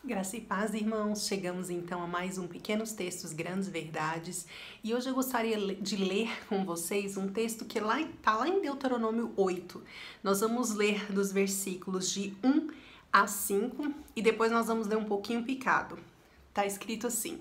Graça e paz, irmãos. Chegamos então a mais um Pequenos Textos, Grandes Verdades. E hoje eu gostaria de ler com vocês um texto que está lá em Deuteronômio 8. Nós vamos ler dos versículos de 1 a 5 e depois nós vamos ler um pouquinho picado. Está escrito assim: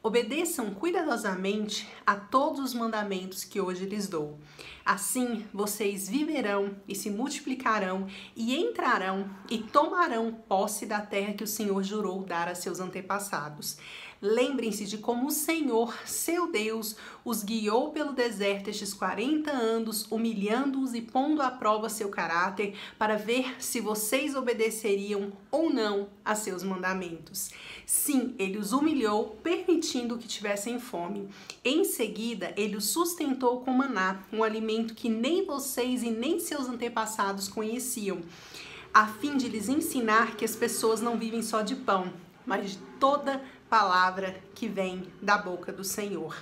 obedeçam cuidadosamente a todos os mandamentos que hoje lhes dou. Assim vocês viverão e se multiplicarão e entrarão e tomarão posse da terra que o Senhor jurou dar a seus antepassados. Lembrem-se de como o Senhor, seu Deus, os guiou pelo deserto estes 40 anos, humilhando-os e pondo à prova seu caráter, para ver se vocês obedeceriam ou não a seus mandamentos. Sim, ele os humilhou, permitindo que tivessem fome. Em seguida, ele os sustentou com maná, um alimento que nem vocês e nem seus antepassados conheciam, a fim de lhes ensinar que as pessoas não vivem só de pão, mas de toda palavra que vem da boca do Senhor.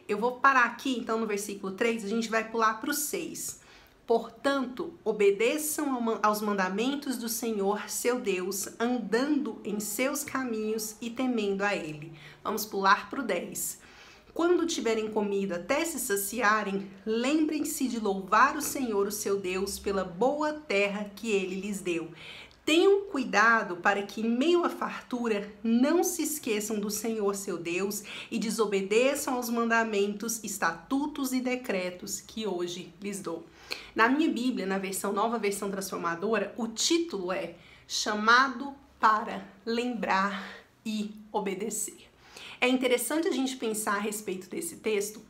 Eu vou parar aqui, então, no versículo 3, a gente vai pular para o 6. Portanto, obedeçam aos mandamentos do Senhor, seu Deus, andando em seus caminhos e temendo a Ele. Vamos pular para o 10. Quando tiverem comido até se saciarem, lembrem-se de louvar o Senhor, o seu Deus, pela boa terra que Ele lhes deu. Tenham cuidado para que, em meio à fartura, não se esqueçam do Senhor, seu Deus, e desobedeçam aos mandamentos, estatutos e decretos que hoje lhes dou. Na minha Bíblia, na Nova Versão Transformadora, o título é Chamado para Lembrar e Obedecer. É interessante a gente pensar a respeito desse texto,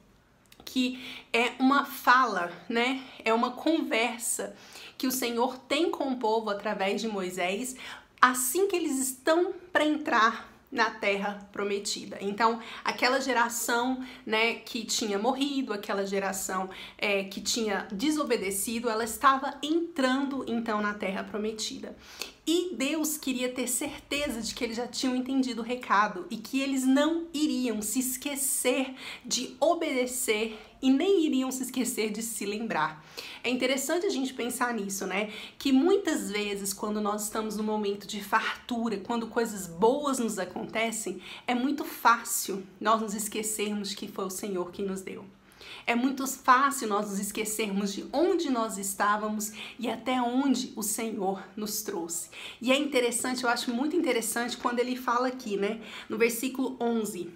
que é uma fala, né? É uma conversa que o Senhor tem com o povo através de Moisés, assim que eles estão para entrar na terra prometida. Então, aquela geração, né, que tinha morrido, aquela geração que tinha desobedecido, ela estava entrando então na terra prometida. E Deus queria ter certeza de que eles já tinham entendido o recado e que eles não iriam se esquecer de obedecer e nem iriam se esquecer de se lembrar. É interessante a gente pensar nisso, né? Que muitas vezes, quando nós estamos num momento de fartura, quando coisas boas nos acontecem, é muito fácil nós nos esquecermos que foi o Senhor que nos deu. É muito fácil nós nos esquecermos de onde nós estávamos e até onde o Senhor nos trouxe. E é interessante, eu acho muito interessante quando ele fala aqui, né, no versículo 11,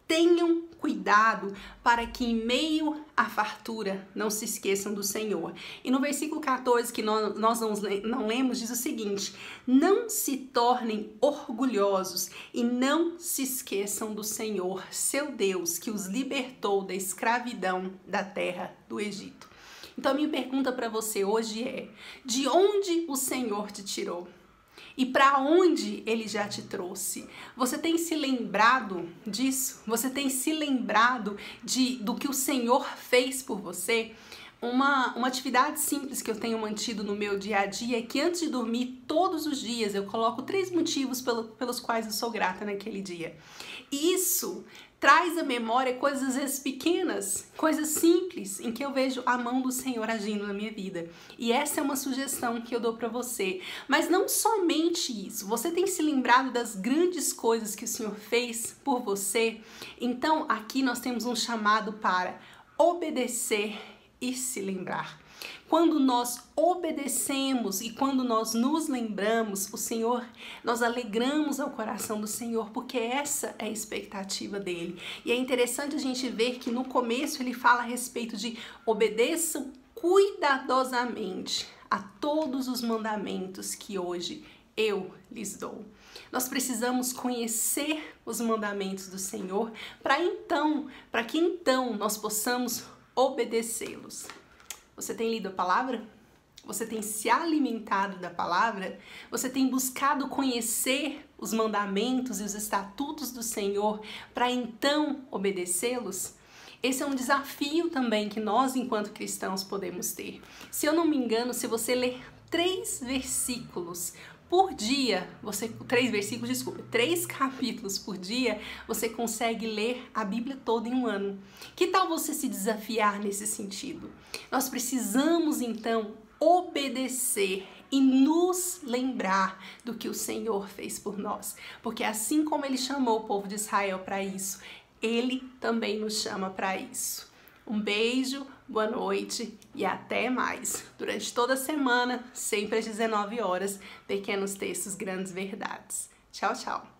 tenham cuidado para que em meio à fartura não se esqueçam do Senhor. E no versículo 14, que nós não lemos, diz o seguinte: não se tornem orgulhosos e não se esqueçam do Senhor, seu Deus, que os libertou da escravidão da terra do Egito. Então a minha pergunta para você hoje é: de onde o Senhor te tirou? E para onde Ele já te trouxe? Você tem se lembrado disso? Você tem se lembrado do que o Senhor fez por você? Uma atividade simples que eu tenho mantido no meu dia a dia é que antes de dormir, todos os dias, eu coloco 3 motivos pelos quais eu sou grata naquele dia. E isso traz à memória coisas às vezes pequenas, coisas simples, em que eu vejo a mão do Senhor agindo na minha vida. E essa é uma sugestão que eu dou para você. Mas não somente isso, você tem se lembrado das grandes coisas que o Senhor fez por você? Então aqui nós temos um chamado para obedecer e se lembrar. Quando nós obedecemos e quando nós nos lembramos, o Senhor, nós alegramos ao coração do Senhor, porque essa é a expectativa dele. E é interessante a gente ver que no começo ele fala a respeito de obedeçam cuidadosamente a todos os mandamentos que hoje eu lhes dou. Nós precisamos conhecer os mandamentos do Senhor para que então nós possamos obedecê-los. Você tem lido a palavra? Você tem se alimentado da palavra? Você tem buscado conhecer os mandamentos e os estatutos do Senhor para então obedecê-los? Esse é um desafio também que nós, enquanto cristãos, podemos ter. Se eu não me engano, se você ler 3 versículos por dia, 3 capítulos por dia, você consegue ler a Bíblia toda em um ano. Que tal você se desafiar nesse sentido? Nós precisamos, então, obedecer e nos lembrar do que o Senhor fez por nós. Porque assim como Ele chamou o povo de Israel para isso, Ele também nos chama para isso. Um beijo, boa noite e até mais. Durante toda a semana, sempre às 19 horas, pequenos textos, grandes verdades. Tchau, tchau.